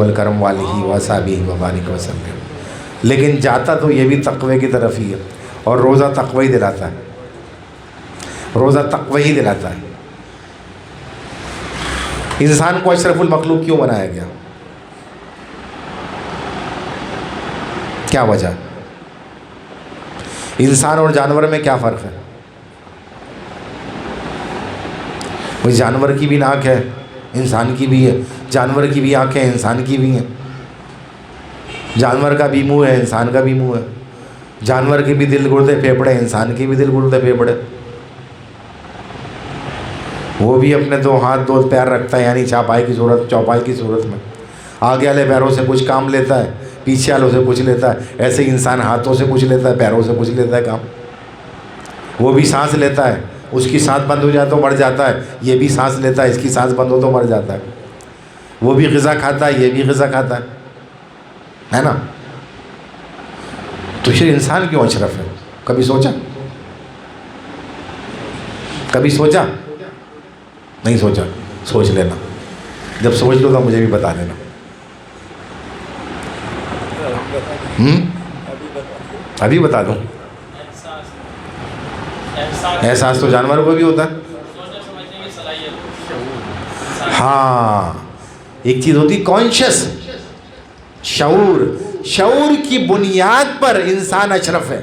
والکرم والیہ وصحبہ وبارک وسلم. لیکن جاتا تو یہ بھی تقوی کی طرف ہی ہے، اور روزہ تقوی ہی دلاتا ہے، روزہ تقوی ہی دلاتا ہے. انسان کو اشرف المخلوق کیوں بنایا گیا؟ کیا وجہ؟ انسان اور جانور میں کیا فرق ہے؟ وہ جانور کی بھی ناک ہے، انسان کی بھی ہے، جانور کی بھی آنکھیں انسان کی بھی ہیں، جانور کا بھی منہ ہے انسان کا بھی منہ ہے، جانور کے بھی دل گردے پھیپڑے انسان کے بھی دل گردے پھیپڑے. وہ بھی اپنے دو ہاتھ دو پیر رکھتا ہے، یعنی چوپائی کی صورت میں آگے والے پیروں سے کچھ کام لیتا ہے، پیچھے والوں سے کچھ لیتا ہے. ایسے ہی انسان ہاتھوں سے کچھ لیتا ہے، پیروں سے کچھ لیتا ہے کام. وہ بھی سانس لیتا ہے، اس کی سانس بند ہو جائے تو مر جاتا ہے، یہ بھی سانس لیتا ہے، اس کی سانس بند ہو تو مر جاتا ہے. وہ بھی غذا کھاتا ہے، یہ بھی غذا کھاتا ہے نا. تو پھر انسان کیوں اشرف ہے؟ کبھی سوچا؟ کبھی سوچا؟ نہیں سوچا؟ سوچ لینا، جب سوچ لو تو مجھے بھی بتا دینا. ابھی بتا دوں. احساس تو جانور کو بھی ہوتا ہے. ہاں، ایک چیز ہوتی کانشیس، شعور. شعور کی بنیاد پر انسان اشرف ہے،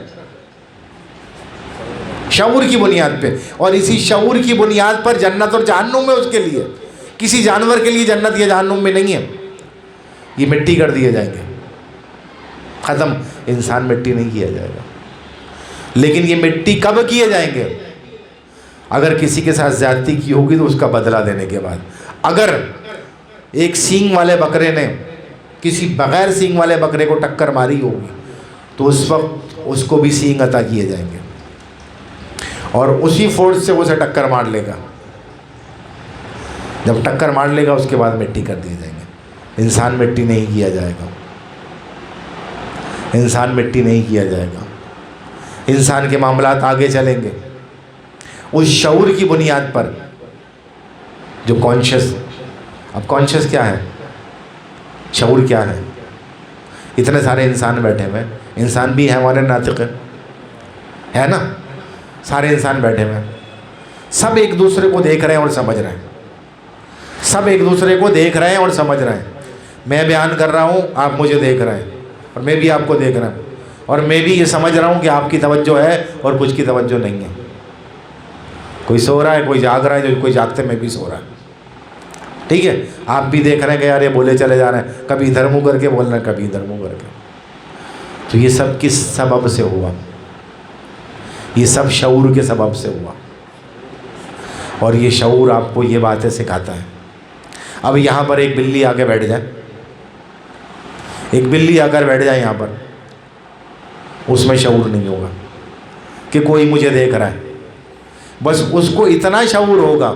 شعور کی بنیاد پہ. اور اسی شعور کی بنیاد پر جنت اور جہنم میں اس کے لیے. کسی جانور کے لیے جنت یا جہنم میں نہیں ہے، یہ مٹی کر دیے جائیں گے، ختم. انسان مٹی نہیں کیا جائے گا. لیکن یہ مٹی کب کیے جائیں گے؟ اگر کسی کے ساتھ زیادتی کی ہوگی تو اس کا بدلہ دینے کے بعد. اگر ایک سینگ والے بکرے نے کسی بغیر سینگ والے بکرے کو ٹکر ماری ہوگی تو اس وقت اس کو بھی سینگ عطا کیے جائیں گے، اور اسی فورس سے اسے ٹکر مار لے گا. جب ٹکر مار لے گا اس کے بعد مٹی کر دیے جائیں گے. انسان مٹی نہیں کیا جائے گا، انسان مٹی نہیں کیا جائے گا. انسان کے معاملات آگے چلیں گے اس شعور کی بنیاد پر جو کانشیس. اب کانشیس کیا ہے؟ شعور کیا ہے؟ اتنے سارے انسان بیٹھے ہوئے، انسان بھی ہے ہمارے ناطق ہے نا، سارے انسان بیٹھے ہوئے، سب ایک دوسرے کو دیکھ رہے ہیں اور سمجھ رہے ہیں. سب ایک دوسرے کو دیکھ رہے ہیں اور سمجھ رہے ہیں. میں بیان کر رہا ہوں، آپ مجھے دیکھ رہے ہیں، اور میں بھی آپ کو دیکھ رہا ہوں، اور میں بھی یہ سمجھ رہا ہوں کہ آپ کی توجہ ہے اور کچھ کی توجہ نہیں ہے. کوئی سو رہا ہے، کوئی جاگ رہا ہے، جو کوئی جاگتے میں بھی سو رہا ہے. ٹھیک ہے، آپ بھی دیکھ رہے ہیں کہ یار یہ بولے چلے جا رہے ہیں، کبھی ادھر منہ کر کے بول رہے ہیں، کبھی ادھر منہ کر کے. تو یہ سب کس سبب سے ہوا؟ یہ سب شعور کے سبب سے ہوا. اور یہ شعور آپ کو یہ باتیں سکھاتا ہے. اب یہاں پر ایک بلی آ کے بیٹھ جائے، ایک بلی آ کر بیٹھ جائے یہاں پر، اس میں شعور نہیں ہوگا کہ کوئی مجھے دیکھ رہا ہے. بس اس کو اتنا شعور ہوگا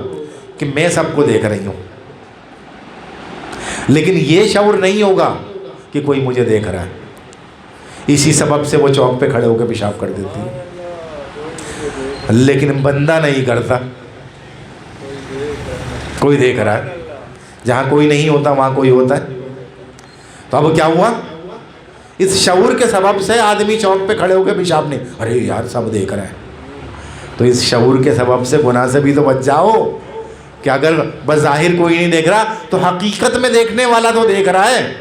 کہ میں سب کو دیکھ رہی ہوں، لیکن یہ شعور نہیں ہوگا کہ کوئی مجھے دیکھ رہا ہے. اسی سبب سے وہ چوک پہ کھڑے ہو کے پیشاب کر دیتی ہے، لیکن بندہ نہیں کرتا. کوئی دیکھ رہا ہے، جہاں کوئی نہیں ہوتا وہاں کوئی ہوتا ہے. تو اب کیا ہوا؟ اس شعور کے سبب سے آدمی چوک پہ کھڑے ہو کے پیشاب نہیں، ارے یار سب دیکھ رہے ہیں. تو اس شعور کے سبب سے گناہ سے بھی تو بچ جاؤ کہ اگر بظاہر کوئی نہیں دیکھ رہا تو حقیقت میں دیکھنے والا تو دیکھ رہا ہے.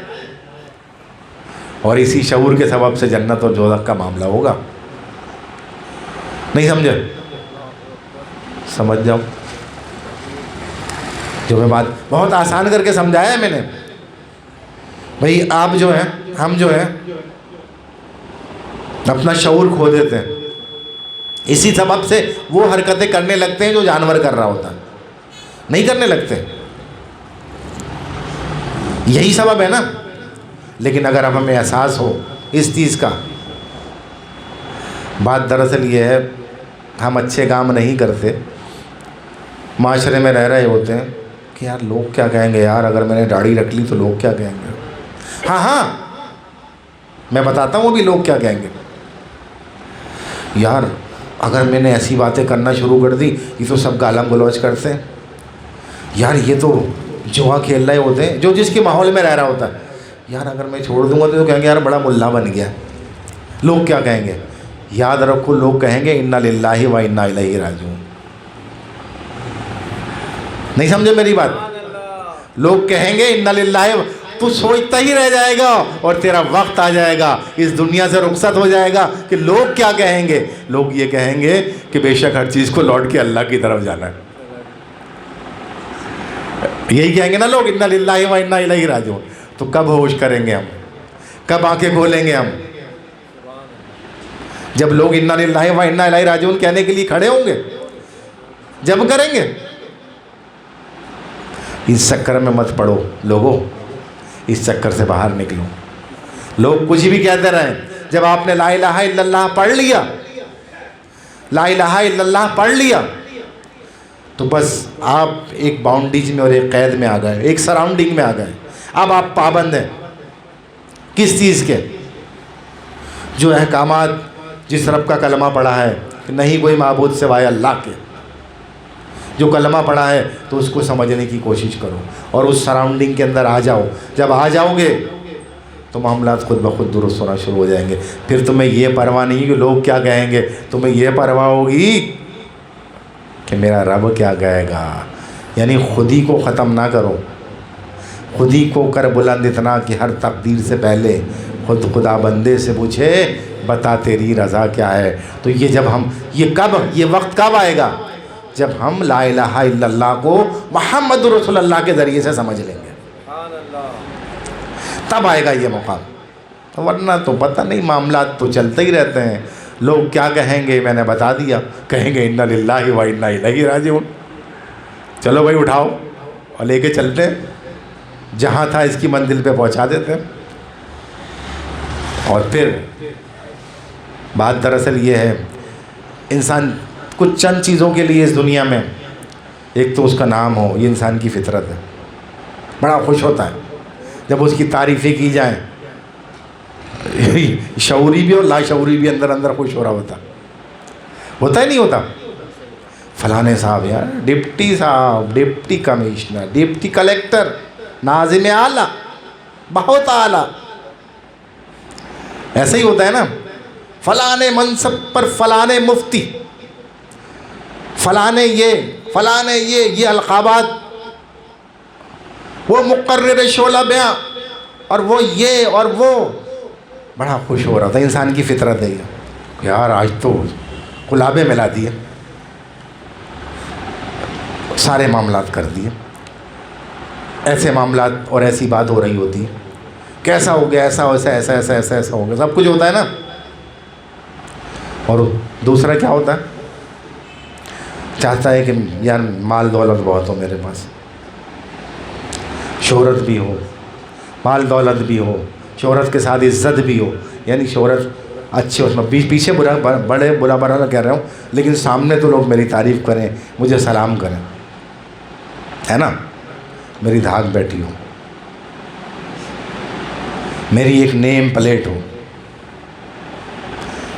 اور اسی شعور کے سبب سے جنت اور دوزخ کا معاملہ ہوگا. نہیں سمجھے؟ سمجھ جاؤ. جو میں بات بہت آسان کر کے سمجھایا ہے میں نے. بھئی آپ جو ہیں، ہم جو ہیں اپنا شعور کھو دیتے ہیں، اسی سبب سے وہ حرکتیں کرنے لگتے ہیں جو جانور کر رہا ہوتا ہے. نہیں کرنے لگتے، یہی سبب ہے نا. لیکن اگر اب ہمیں احساس ہو اس چیز کا، بات دراصل یہ ہے ہم اچھے کام نہیں کرتے، معاشرے میں رہ رہے ہوتے ہیں کہ یار لوگ کیا کہیں گے، یار اگر میں نے داڑھی رکھ لی تو لوگ کیا کہیں گے. ہاں میں بتاتا ہوں بھی لوگ کیا کہیں گے. یار اگر میں نے ایسی باتیں کرنا شروع کر دی، یہ تو سب گالم گلوچ کرتے ہیں. یار یہ تو جوا کھیل رہے ہوتے ہیں، جو جس کے ماحول میں رہ رہا ہوتا ہے. یار اگر میں چھوڑ دوں گا تو کہیں گے یار بڑا ملا بن گیا. لوگ کیا کہیں گے؟ یاد رکھو لوگ کہیں گے انا للہ و انا الیہ راجعون. نہیں سمجھے میری بات؟ لوگ کہیں گے انا للہ، تو سوچتا ہی رہ جائے گا اور تیرا وقت آ جائے گا اس دنیا سے رخصت ہو جائے گا کہ لوگ کیا کہیں گے. لوگ یہ کہیں گے کہ بے شک ہر چیز کو لوٹ کے اللہ کی طرف جانا ہے. یہی کہیں گے نا لوگ انا للہ و انا الیہ راجعون. تو کب ہوش کریں گے ہم؟ کب آنکھیں کھولیں گے ہم؟ جب لوگ انا للہ و انا الیہ راجعون کہنے کے لیے کھڑے ہوں گے، جب کریں گے. اس چکر میں مت پڑو لوگوں، اس چکر سے باہر نکلو. لوگ کچھ بھی کہتے رہیں، جب آپ نے لا الہ الا اللہ پڑھ لیا، لا الہ الا اللہ پڑھ لیا، تو بس آپ ایک باؤنڈریز میں اور ایک قید میں آ گئے، ایک سراؤنڈنگ میں آ گئے. اب آپ پابند ہیں کس چیز کے؟ جو احکامات، جس رب کا کلمہ پڑھا ہے کہ نہیں کوئی معبود سوائے اللہ کے، جو کلمہ پڑھا ہے تو اس کو سمجھنے کی کوشش کرو اور اس سراؤنڈنگ کے اندر آ جاؤ. جب آ جاؤ گے تو معاملات خود بخود درست ہونا شروع ہو جائیں گے. پھر تمہیں یہ پرواہ نہیں کہ لوگ کیا کہیں گے، تمہیں یہ پرواہ ہوگی کہ میرا رب کیا کہے گا. یعنی خود ہی کو ختم نہ کرو، خود ہی کو کر بلند اتنا کہ ہر تقدیر سے پہلے خود خدا بندے سے پوچھے بتا تیری رضا کیا ہے. تو یہ جب ہم یہ وقت کب آئے گا؟ جب ہم لا الہ الا اللہ کو محمد رسول اللہ کے ذریعے سے سمجھ لیں گے، تب آئے گا یہ مقام. ورنہ تو پتہ نہیں، معاملات تو چلتے ہی رہتے ہیں. لوگ کیا کہیں گے میں نے بتا دیا، کہیں گے انا للہ و انا الیہ راجعون. چلو بھائی اٹھاؤ اور لے کے چلتے ہیں، جہاں تھا اس کی منزل پہ پہنچا دیتے ہیں. اور پھر بات دراصل یہ ہے، انسان کچھ چند چیزوں کے لیے اس دنیا میں، ایک تو اس کا نام ہو، یہ انسان کی فطرت ہے. بڑا خوش ہوتا ہے جب اس کی تعریفیں کی جائیں. شعوری بھی اور لاشعوری بھی اندر اندر خوش ہو رہا ہوتا ہے نہیں ہوتا؟ فلانے صاحب یار، ڈپٹی صاحب، ڈپٹی کمشنر، ڈپٹی کلیکٹر، ناظم اعلیٰ، بہت اعلیٰ. ایسا ہی ہوتا ہے نا. فلانے منصب پر فلانے مفتی، فلانے یہ القابات، وہ مقرر شعلہ بیاں، اور وہ یہ اور وہ. بڑا خوش ہو رہا تھا. انسان کی فطرت ہے یہ. یار آج تو قلابیں ملا دیے، سارے معاملات کر دیے. ایسے معاملات اور ایسی بات ہو رہی ہوتی ہے، کیسا ہو گیا، ایسا ہو گیا، سب کچھ ہوتا ہے نا. اور دوسرا کیا ہوتا ہے؟ چاہتا ہے کہ یار مال دولت بہت ہو میرے پاس، شہرت بھی ہو، مال دولت بھی ہو، شہرت کے ساتھ عزت بھی ہو. یعنی شہرت اچھے، اس میں پیچھے بڑے برا کہہ رہا ہوں، لیکن سامنے تو لوگ میری تعریف کریں، مجھے سلام کریں، ہے نا، میری دھاک بیٹھی ہو، میری ایک نیم پلیٹ ہو.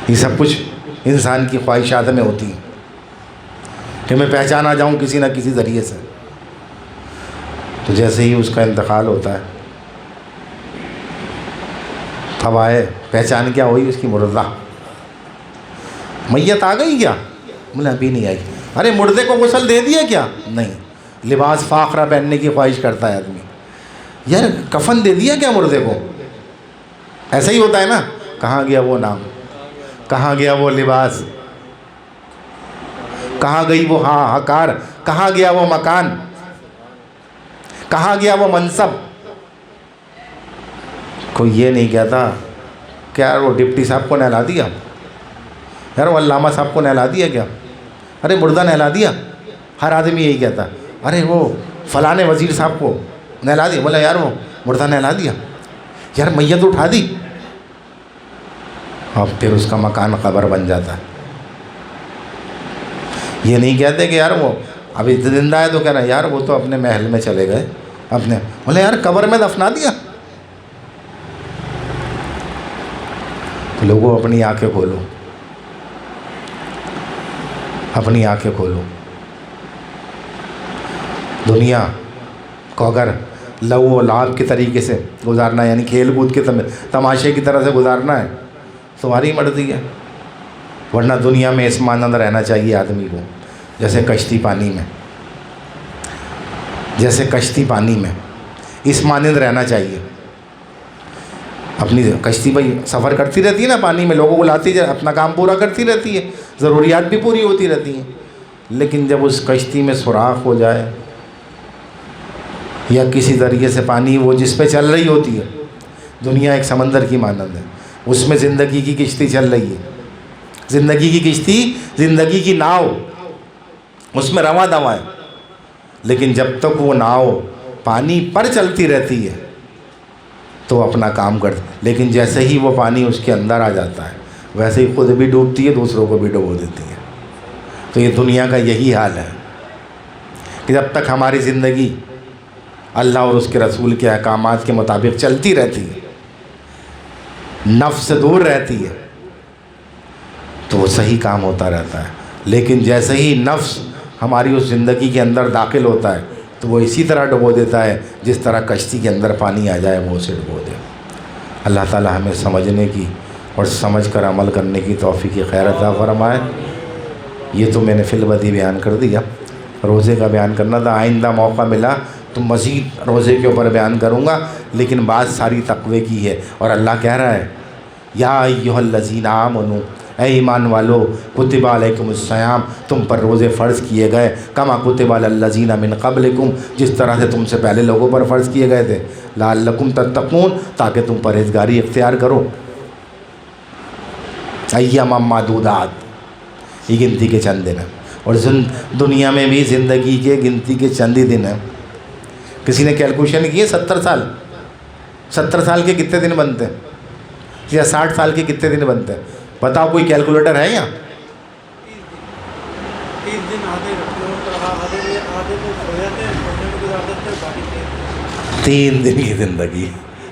یہ سب کچھ انسان کی خواہشات میں ہوتی ہیں کہ میں پہچانا جاؤں کسی نہ کسی ذریعے سے. تو جیسے ہی اس کا انتقال ہوتا ہے، تب آئے پہچان کیا ہوئی اس کی؟ مردہ. میت آ گئی کیا؟ بولے ابھی نہیں آئی. ارے مردے کو غسل دے دیا کیا؟ نہیں. لباس فاخرہ پہننے کی خواہش کرتا ہے آدمی. یار کفن دے دیا کیا مردے کو؟ ایسا ہی ہوتا ہے نا. کہاں گیا وہ نام، کہاں گیا وہ لباس، کہاں گئی وہ ہاکار، کہاں گیا وہ مکان، کہاں گیا وہ منصب. کوئی یہ نہیں کہتا کہ یار وہ ڈپٹی صاحب کو نہلا دیا، یار وہ علامہ صاحب کو نہلا دیا کیا، ارے مردہ نہلا دیا. ہر آدمی یہی کہتا، ارے وہ فلانے وزیر صاحب کو نہلا دیا. بولا یار وہ مردہ نہلا دیا، یار میت اٹھا دی. اور پھر اس کا مکان قبر بن جاتا ہے. یہ نہیں کہتے کہ یار وہ ابھی زندہ ہے تو کہنا یار وہ تو اپنے محل میں چلے گئے اپنے. بولے یار قبر میں دفنا دیا. تو لوگوں اپنی آنکھیں کھولو، اپنی آنکھیں کھولو. دنیا کو اگر لو و لعب کے طریقے سے گزارنا ہے، یعنی کھیل کود کے تماشے کی طرح سے گزارنا ہے، تمہاری مرضی ہے. ورنہ دنیا میں اس مانند رہنا چاہیے آدمی کو جیسے کشتی پانی میں، جیسے کشتی پانی میں اس مانند رہنا چاہیے. اپنی کشتی بھائی سفر کرتی رہتی ہے نا پانی میں، لوگوں کو لاتی جائے، اپنا کام پورا کرتی رہتی ہے، ضروریات بھی پوری ہوتی رہتی ہیں. لیکن جب اس کشتی میں سوراخ ہو جائے یا کسی طریقے سے پانی وہ جس پہ چل رہی ہوتی ہے، دنیا ایک سمندر کی مانند ہے، اس میں زندگی کی کشتی چل رہی ہے، زندگی کی کشتی، زندگی کی ناؤ اس میں رواں دواں ہے. لیکن جب تک وہ ناؤ پانی پر چلتی رہتی ہے تو اپنا کام کرتی، لیکن جیسے ہی وہ پانی اس کے اندر آ جاتا ہے ویسے ہی خود بھی ڈوبتی ہے، دوسروں کو بھی ڈبو دیتی ہے. تو یہ دنیا کا یہی حال ہے کہ جب تک ہماری زندگی اللہ اور اس کے رسول کے احکامات کے مطابق چلتی رہتی ہے، نفس سے دور رہتی ہے، تو وہ صحیح کام ہوتا رہتا ہے. لیکن جیسے ہی نفس ہماری اس زندگی کے اندر داخل ہوتا ہے تو وہ اسی طرح ڈبو دیتا ہے جس طرح کشتی کے اندر پانی آ جائے وہ اسے ڈبو دے. اللہ تعالی ہمیں سمجھنے کی اور سمجھ کر عمل کرنے کی توفیق خیر عطا فرمائے. یہ تو میں نے فی البدیہہ بیان کر دیا، روزے کا بیان کرنا تھا. آئندہ موقع ملا تو مزید روزے کے اوپر بیان کروں گا، لیکن بات ساری تقوی کی ہے. اور اللہ کہہ رہا ہے یا ایھا الذین آمنوا، اے ایمان والو، کتب علیکم الصیام، تم پر روزے فرض کیے گئے، کما کتب علی الذین من قبلکم، جس طرح سے تم سے پہلے لوگوں پر فرض کیے گئے تھے، لعلکم تتقون، تاکہ تم پرہیزگاری اختیار کرو. ایاما معدودات، یہ گنتی کے چند دن ہیں. اور دنیا میں بھی زندگی کے گنتی کے چند ہی دن ہیں. کسی نے کیلکولیشن کی ہے 70 سال کے کتنے دن بنتے ہیں یا 60 سال کے کتنے دن بنتے ہیں؟ بتاؤ، کوئی کیلکولیٹر ہے یہاں؟ 3 دن کی زندگی،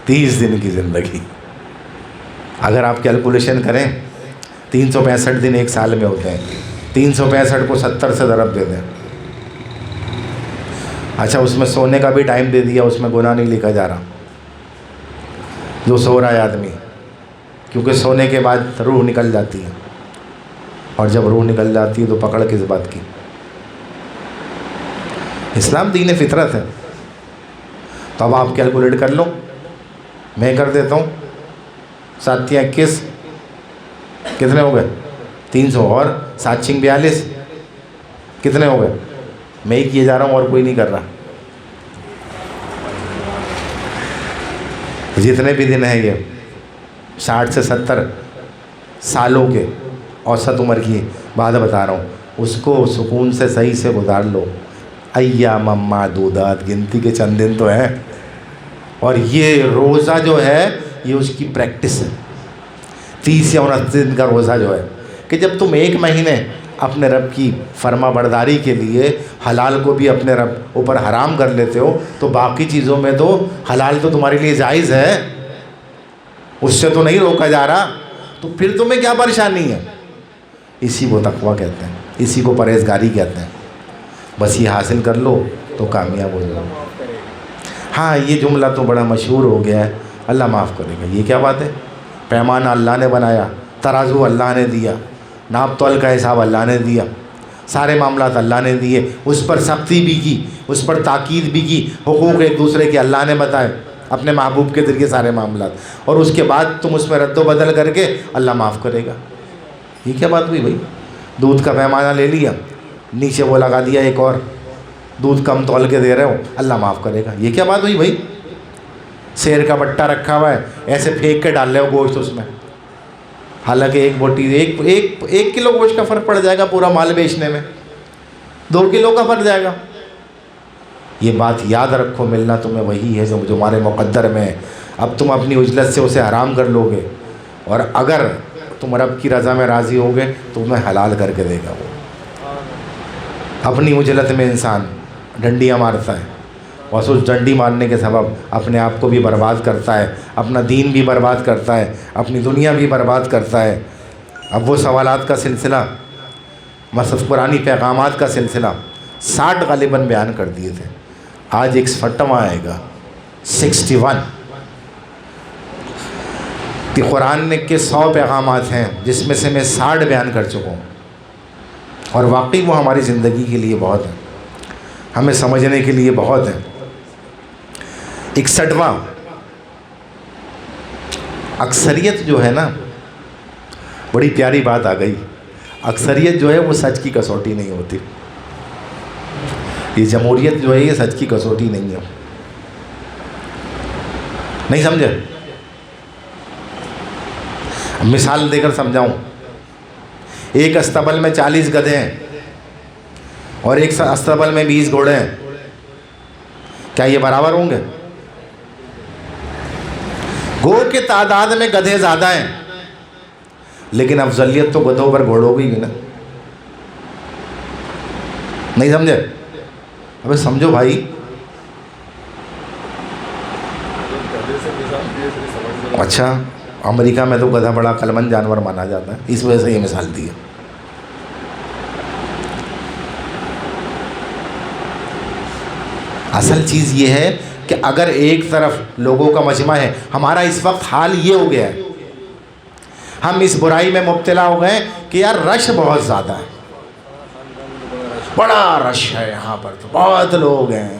30 دن کی زندگی. اگر آپ کیلکولیشن کریں 365 دن ایک سال میں ہوتے ہیں، 365 کو 70 سے ضرب دے دیں. اچھا، اس میں سونے کا بھی ٹائم دے دیا، اس میں گناہ نہیں لکھا جا رہا جو سو رہا ہے آدمی، کیونکہ سونے کے بعد روح نکل جاتی ہے، اور جب روح نکل جاتی ہے تو پکڑ کس بات کی؟ اسلام دین فطرت ہے. تو اب آپ کیلکولیٹ کر لو، میں کر دیتا ہوں. 7 یا 21 کتنے ہو گئے؟ 300، اور 7 42 کتنے ہو گئے؟ میں ہی کیے جا رہا ہوں اور کوئی نہیں کر رہا. جتنے بھی دن ہیں یہ 60 سے 70 سالوں کے اوسط عمر کی بات بتا رہا ہوں، اس کو سکون سے صحیح سے گزار لو. ایام معدودات، گنتی کے چند دن تو ہیں. اور یہ روزہ جو ہے یہ اس کی پریکٹس ہے. 30 یا 29 دن کا روزہ جو ہے کہ جب تم 1 مہینے اپنے رب کی فرما برداری کے لیے حلال کو بھی اپنے رب اوپر حرام کر لیتے ہو، تو باقی چیزوں میں تو حلال تو تمہارے لیے جائز ہے، اس سے تو نہیں روکا جا رہا، تو پھر تمہیں کیا پریشانی ہے؟ اسی کو تقویٰ کہتے ہیں، اسی کو پرہیزگاری کہتے ہیں. بس یہ حاصل کر لو تو کامیاب ہو جاؤ. ہاں، یہ جملہ تو بڑا مشہور ہو گیا ہے، اللہ معاف کرے گا. یہ کیا بات ہے؟ پیمانہ اللہ نے بنایا، ترازو اللہ نے دیا، ناپ تول کا حساب اللہ نے دیا، سارے معاملات اللہ نے دیے، اس پر سختی بھی کی، اس پر تاکید بھی کی، حقوق ایک دوسرے کے اللہ نے بتائے اپنے محبوب کے ذریعے سارے معاملات، اور اس کے بعد تم اس میں رد و بدل کر کے اللہ معاف کرے گا. یہ کیا بات ہوئی بھائی؟ دودھ کا پیمانہ لے لیا، نیچے وہ لگا دیا ایک اور، دودھ کم تول کے دے رہے ہو، اللہ معاف کرے گا. یہ کیا بات ہوئی بھائی؟ شیر کا بٹا رکھا ہوا ہے، ایسے پھینک کے ڈال رہے ہو گوشت اس میں، حالانکہ ایک بوٹی ایک کلو گوشت کا فرق پڑ جائے گا پورا مال بیچنے میں، 2 کلو کا فرق جائے گا. یہ بات یاد رکھو، ملنا تمہیں وہی ہے جو ہمارے مقدر میں ہے. اب تم اپنی اجلت سے اسے حرام کر لو گے، اور اگر تم رب کی رضا میں راضی ہوگے تو تمہیں حلال کر کے دے گا. وہ اپنی اجلت میں انسان ڈنڈیاں مارتا ہے، اور اس ڈنڈی مارنے کے سبب اپنے آپ کو بھی برباد کرتا ہے، اپنا دین بھی برباد کرتا ہے، اپنی دنیا بھی برباد کرتا ہے. اب وہ سوالات کا سلسلہ، مثلا قرآنی پیغامات کا سلسلہ 60 غالباً بیان کر دیے تھے. آج 61واں آئے گا. 61 کہ قرآن کے 100 پیغامات ہیں جس میں سے میں 60 بیان کر چکا ہوں، اور واقعی وہ ہماری زندگی کے لیے بہت ہے، ہمیں سمجھنے کے لیے بہت ہے۔ 61واں، اکثریت جو ہے نا، بڑی پیاری بات آ گئی، اکثریت جو ہے وہ سچ کی کسوٹی نہیں ہوتی۔ یہ جمہوریت جو ہے یہ سچ کی کسوٹی نہیں ہے، نہیں سمجھے؟ مثال دے کر سمجھاؤں، ایک استبل میں 40 گدھے ہیں اور ایک استبل میں 20 گھوڑے ہیں، کیا یہ برابر ہوں گے؟ گو کے تعداد میں گدھے زیادہ ہیں، لیکن افضلیت تو گدھوں پر گھوڑوں کی بھی نا، نہیں سمجھے؟ ابے سمجھو بھائی، اچھا امریکہ میں تو گدھا بڑا عقلمند جانور مانا جاتا ہے، اس وجہ سے یہ مثال دی ہے۔ اصل چیز یہ ہے کہ اگر ایک طرف لوگوں کا مجمع ہے، ہمارا اس وقت حال یہ ہو گیا ہے، ہم اس برائی میں مبتلا ہو گئے کہ یار رش بہت زیادہ ہے، بڑا رش ہے یہاں پر، تو بہت لوگ ہیں،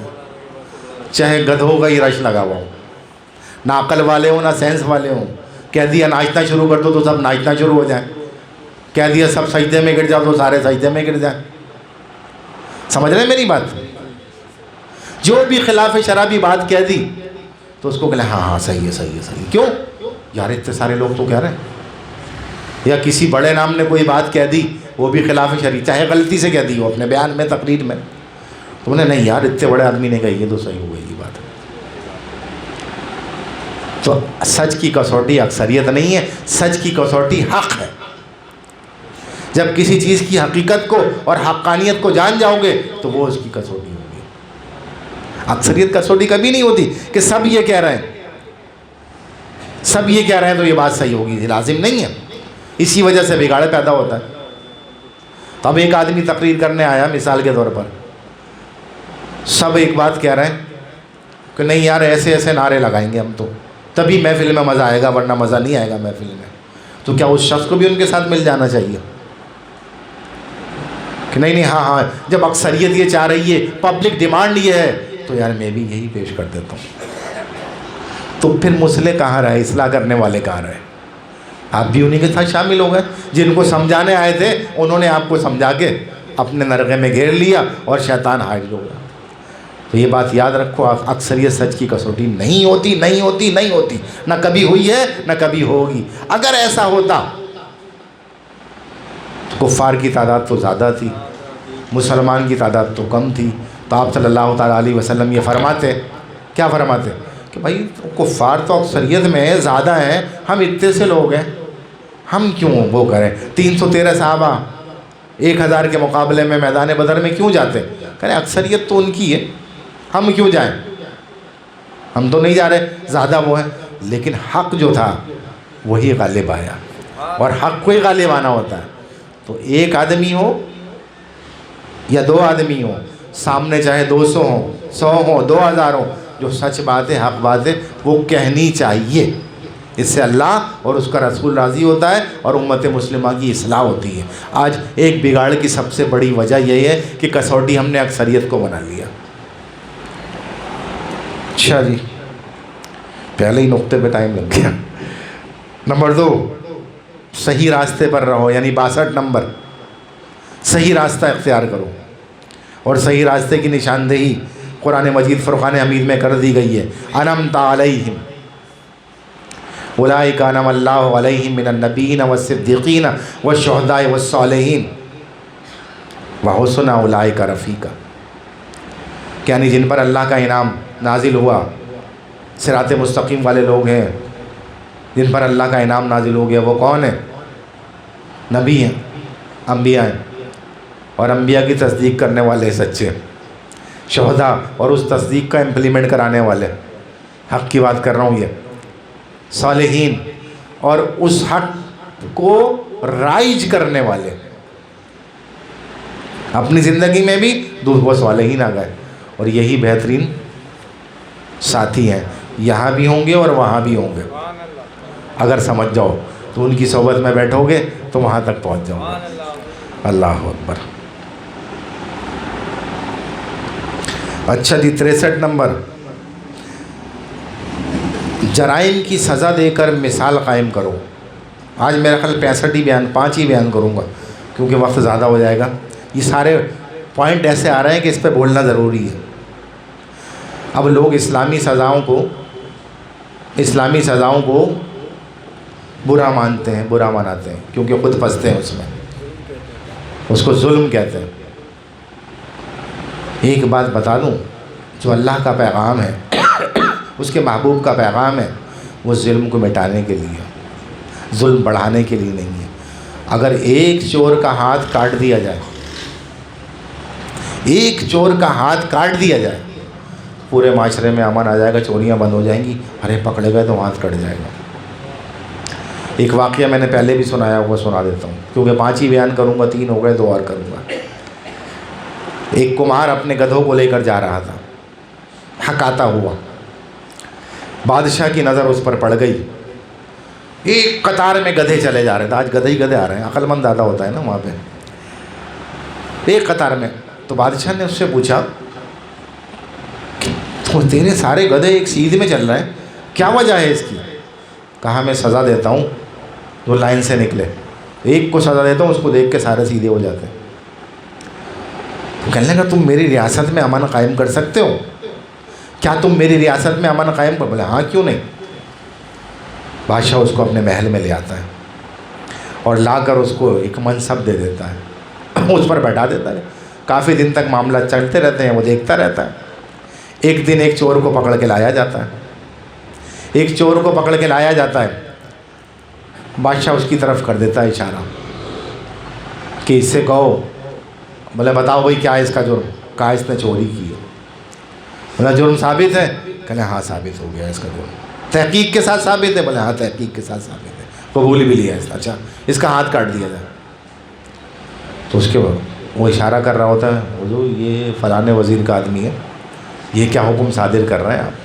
چاہے گدھوں کا ہی رش لگا ہوا ہو، نہ عقل والے ہوں نہ سینس والے ہوں، کہہ دیا ناچنا شروع کر دو تو سب ناچنا شروع ہو جائیں، کہہ دیا سب سجدے میں گر جاؤ تو سارے سجدے میں گر جائیں۔ سمجھ رہے ہیں میری بات؟ جو بھی خلاف شرع بھی بات کہہ دی تو اس کو کہلیں ہاں ہاں صحیح ہے صحیح ہے صحیح ہے، کیوں یار اتنے سارے لوگ تو کہہ رہے ہیں، یا کسی بڑے نام نے کوئی بات کہہ دی وہ بھی خلاف شرع، چاہے غلطی سے کہہ دی ہو اپنے بیان میں تقریر میں، تو انہیں نہیں یار اتنے بڑے آدمی نے کہی ہے تو صحیح ہو گئی یہ بات۔ تو سچ کی کسوٹی اکثریت نہیں ہے، سچ کی کسوٹی حق ہے۔ جب کسی چیز کی حقیقت کو اور حقانیت کو جان جاؤ گے تو وہ اس کی کسوٹی ہوگی۔ اکثریت کسوٹی کبھی نہیں ہوتی کہ سب یہ کہہ رہے ہیں، سب یہ کہہ رہے ہیں تو یہ بات صحیح ہوگی، لازم نہیں ہے، اسی وجہ سے بگاڑ پیدا ہوتا ہے۔ تو اب ایک آدمی تقریر کرنے آیا مثال کے طور پر، سب ایک بات کہہ رہے ہیں کہ نہیں یار ایسے ایسے نعرے لگائیں گے ہم تو تبھی محفل میں مزہ آئے گا، ورنہ مزہ نہیں آئے گا محفل میں۔ تو کیا اس شخص کو بھی ان کے ساتھ مل جانا چاہیے کہ نہیں ہاں ہاں جب اکثریت یہ چاہ رہی ہے، پبلک ڈیمانڈ یہ ہے، تو یار میں بھی یہی پیش کر دیتا ہوں۔ تو پھر مسئلے کہاں رہے، اصلاح کرنے والے کہاں رہے؟ آپ بھی انہی کے ساتھ شامل ہو گئے، جن کو سمجھانے آئے تھے انہوں نے آپ کو سمجھا کے اپنے نرغے میں گھیر لیا اور شیطان حائل ہو گیا۔ تو یہ بات یاد رکھو، اکثریت سچ کی کسوٹی نہیں ہوتی، نہیں ہوتی، نہیں ہوتی، نہ کبھی ہوئی ہے نہ کبھی ہوگی۔ اگر ایسا ہوتا تو کفار کی تعداد تو زیادہ تھی، مسلمان کی تعداد تو کم تھی، تو آپ صلی اللہ تعالیٰ علیہ وسلم یہ فرماتے، کیا فرماتے کہ بھائی کفار تو اکثریت میں زیادہ ہیں، ہم اتنے سے لوگ ہیں، ہم کیوں وہ کریں؟ 313 صحابہ 1000 کے مقابلے میں میدان بدر میں کیوں جاتے؟ کہتے اکثریت تو ان کی ہے، ہم کیوں جائیں؟ ہم تو نہیں جا رہے، زیادہ وہ ہیں۔ لیکن حق جو تھا وہی غالب آیا، اور حق کو ہی غالب آنا ہوتا ہے۔ تو ایک آدمی ہو یا 2 آدمی ہو، سامنے چاہے 200 ہوں، 100 ہوں، 2000 ہوں، جو سچ بات ہے، حق بات ہے، وہ کہنی چاہیے۔ اس سے اللہ اور اس کا رسول راضی ہوتا ہے اور امت مسلمہ کی اصلاح ہوتی ہے۔ آج ایک بگاڑ کی سب سے بڑی وجہ یہی ہے کہ کسوٹی ہم نے اکثریت کو بنا لیا۔ اچھا جی، پہلے ہی نقطے پہ ٹائم لگ گیا۔ نمبر 2، صحیح راستے پر رہو، یعنی 62 نمبر، صحیح راستہ اختیار کرو۔ اور صحیح راستے کی نشاندہی قرآن مجید فرقان حمید میں کر دی گئی ہے۔ انعمت علیہم اولئک انعم اللہ علیہم من النبیین والصدیقین والشہداء والصالحین وحسن اولئک رفیقا، یعنی جن پر اللہ کا انعام نازل ہوا، صراط مستقیم والے لوگ ہیں جن پر اللہ کا انعام نازل ہو گیا، وہ کون ہیں؟ نبی ہیں، انبیاء ہیں، اور انبیاء کی تصدیق کرنے والے سچے، شہداء اور اس تصدیق کا امپلیمنٹ کرانے والے، حق کی بات کر رہا ہوں یہ، صالحین اور اس حق کو رائج کرنے والے۔ اپنی زندگی میں بھی وہ صالحین آ گئے، اور یہی بہترین ساتھی ہیں۔ یہاں بھی ہوں گے اور وہاں بھی ہوں گے. اگر سمجھ جاؤ تو ان کی صحبت میں بیٹھو گے تو وہاں تک پہنچ جاؤ گے. اللہ اکبر. اچھا جی 63 نمبر، جرائم کی سزا دے کر مثال قائم کرو. آج میرا خیال 65 ہی بیان، 5 ہی بیان کروں گا کیونکہ وقت زیادہ ہو جائے گا. یہ سارے پوائنٹ ایسے آ رہے ہیں کہ اس پہ بولنا ضروری ہے. اب لوگ اسلامی سزاؤں کو برا مانتے ہیں، برا مناتے ہیں کیونکہ خود پھنستے ہیں اس میں. اس کو ظلم کہتے ہیں. ایک بات بتا دوں، جو اللہ کا پیغام ہے، اس کے محبوب کا پیغام ہے، وہ ظلم کو مٹانے کے لیے، ظلم بڑھانے کے لیے نہیں ہے. اگر ایک چور کا ہاتھ کاٹ دیا جائے، ایک چور کا ہاتھ کاٹ دیا جائے، پورے معاشرے میں امن آ جائے گا، چوریاں بند ہو جائیں گی. ارے پکڑے گئے تو ہاتھ کٹ جائے گا. ایک واقعہ میں نے پہلے بھی سنایا ہوا، سنا دیتا ہوں کیونکہ 5 ہی بیان کروں گا، 3 ہو گئے، 2 اور کروں گا. ایک کمہار اپنے گدھوں کو لے کر جا رہا تھا، ہکاتا ہوا. بادشاہ کی نظر اس پر پڑ گئی. ایک قطار میں گدھے چلے جا رہے تھے. آج گدھے ہی گدھے آ رہے ہیں، عقل مند زیادہ ہوتا ہے نا وہاں پہ. ایک قطار میں. تو بادشاہ نے اس سے پوچھا تو تیرے سارے گدھے ایک سیدھ میں چل رہے ہیں، کیا وجہ ہے اس کی؟ کہا میں سزا دیتا ہوں جو لائن سے نکلے، ایک کو سزا دیتا ہوں، اس کو دیکھ کے سارے سیدھے ہو جاتے ہیں. تو کہنے لگا تم میری ریاست میں امن قائم کر سکتے ہو؟ کیا تم میری ریاست میں امن قائم کر؟ بولے ہاں کیوں نہیں. بادشاہ اس کو اپنے محل میں لے آتا ہے اور لا کر اس کو ایک منصب دے دیتا ہے، اس پر بیٹھا دیتا ہے. کافی دن تک معاملہ چلتے رہتے ہیں، وہ دیکھتا رہتا ہے. ایک دن ایک چور کو پکڑ کے لایا جاتا ہے. ایک چور کو پکڑ کے لایا جاتا ہے. بادشاہ اس کی طرف کر دیتا ہے اشارہ کہ اس سے کہو. بولے بتاؤ بھائی کیا ہے اس کا جرم؟ کہا اس نے چوری کی ہے. بولا جرم ثابت ہے؟ کہنے ہاں ثابت ہو گیا اس کا جرم. تحقیق کے ساتھ ثابت ہے؟ بولے ہاں تحقیق کے ساتھ ثابت ہے. قبول بھی لیا اس نے. اچھا اس کا ہاتھ کاٹ دیا جائے. تو اس کے وہ اشارہ کر رہا ہوتا ہے، حضور یہ فلاں وزیر کا آدمی ہے، یہ کیا حکم صادر کر رہے ہیں آپ؟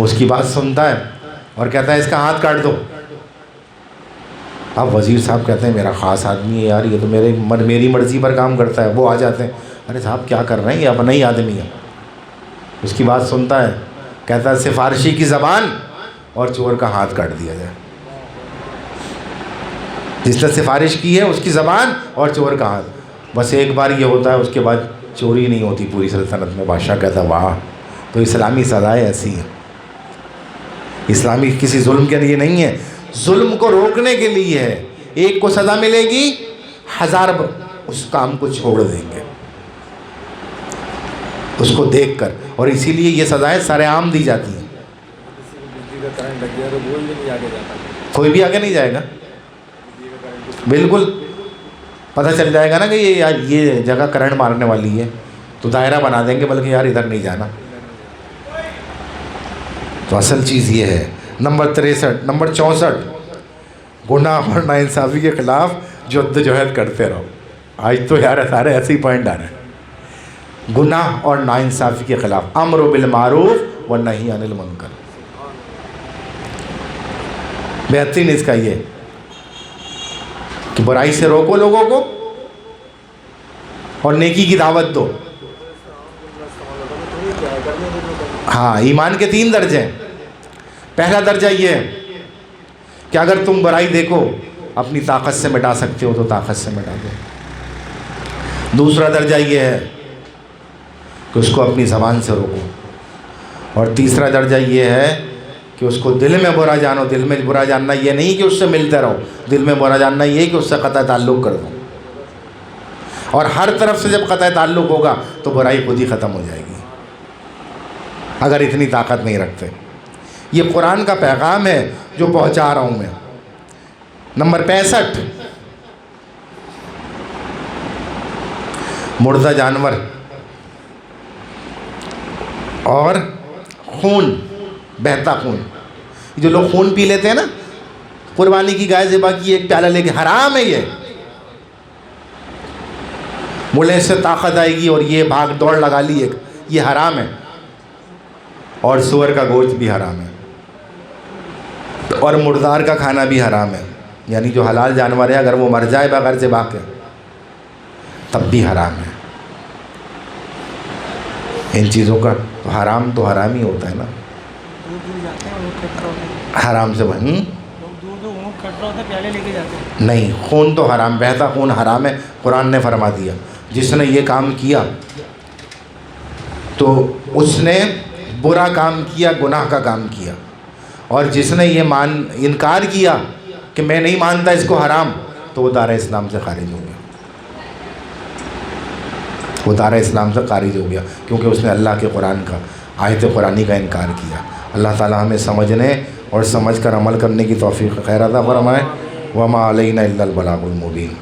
اس کی بات سنتا ہے اور کہتا ہے اس کا ہاتھ کاٹ دو. اب وزیر صاحب کہتے ہیں میرا خاص آدمی ہے یار، یہ تو میری مرضی پر کام کرتا ہے. وہ آ جاتے ہیں، ارے صاحب کیا کر رہے ہیں، یہ اپنا ہی آدمی ہے. اس کی بات سنتا ہے، کہتا ہے سفارشی کی زبان اور چور کا ہاتھ کاٹ دیا جائے. جس نے سفارش کی ہے اس کی زبان اور چور کا ہاتھ. بس ایک بار یہ ہوتا ہے، اس کے بعد چوری نہیں ہوتی پوری سلطنت میں. بادشاہ کہتا ہے واہ، تو اسلامی سزائیں ایسی ہیں. اسلامی کسی ظلم کے لیے نہیں ہے، ظلم کو روکنے کے لیے ہے. ایک کو سزا ملے گی، 1000 اس کام کو چھوڑ دیں گے اس کو دیکھ کر. اور اسی لیے یہ سزائیں سر عام دی جاتی ہیں. کوئی بھی آگے نہیں جائے گا. بالکل پتہ چل جائے گا نا کہ یہ جگہ کرنٹ مارنے والی ہے تو دائرہ بنا دیں گے، بلکہ یار ادھر نہیں جانا. تو اصل چیز یہ ہے. نمبر 64 گناہ اور ناانصافی کے خلاف جدوجہد کرتے رہو. آج تو یار سارے ایسے ہی پوائنٹ آ رہے ہیں. گناہ اور ناانصافی کے خلاف امر بالمعروف و نہی عن المنکر. بہترین اس کا یہ کہ برائی سے روکو لوگوں کو اور نیکی کی دعوت دو. ہاں ایمان کے 3 درجے ہیں. پہلا درجہ یہ ہے کہ اگر تم برائی دیکھو اپنی طاقت سے مٹا سکتے ہو تو طاقت سے مٹا دو. دوسرا درجہ یہ ہے کہ اس کو اپنی زبان سے روکو. اور تیسرا درجہ یہ ہے کہ اس کو دل میں برا جانو. دل میں برا جاننا یہ نہیں کہ اس سے ملتے رہو، دل میں برا جاننا یہ کہ اس سے قطع تعلق کر دو. اور ہر طرف سے جب قطع تعلق ہوگا تو برائی خود ہی ختم ہو جائے گی اگر اتنی طاقت نہیں رکھتے. یہ قرآن کا پیغام ہے جو پہنچا رہا ہوں میں. نمبر 65 مردہ جانور اور خون، بہتا خون. جو لوگ خون پی لیتے ہیں نا، قربانی کی گائے ذبح کی ایک پیالہ لے کے، حرام ہے یہ. بولے اس سے طاقت آئے گی اور یہ بھاگ دوڑ لگا لی ایک، یہ حرام ہے. اور سور کا گوشت بھی حرام ہے، اور مردار کا کھانا بھی حرام ہے، یعنی جو حلال جانور ہے اگر وہ مر جائے بغیر ذبح کے تب بھی حرام ہے۔ ان چیزوں کا تو حرام ہی ہوتا ہے نا، حرام سے نہیں، خون تو حرام، بہتا خون حرام ہے، قرآن نے فرما دیا۔ جس نے یہ کام کیا تو اس نے برا کام کیا، گناہ کا کام کیا، اور جس نے یہ انکار کیا کہ میں نہیں مانتا اس کو حرام، تو وہ دار اسلام سے خارج ہو گیا، وہ دار اسلام سے خارج ہو گیا، کیونکہ اس نے اللہ کے قرآن کا، آیت قرآنی کا انکار کیا۔ اللہ تعالی ہمیں سمجھنے اور سمجھ کر عمل کرنے کی توفیق خیر عطا فرمائے۔ وما علینا الا البلاغ المبین۔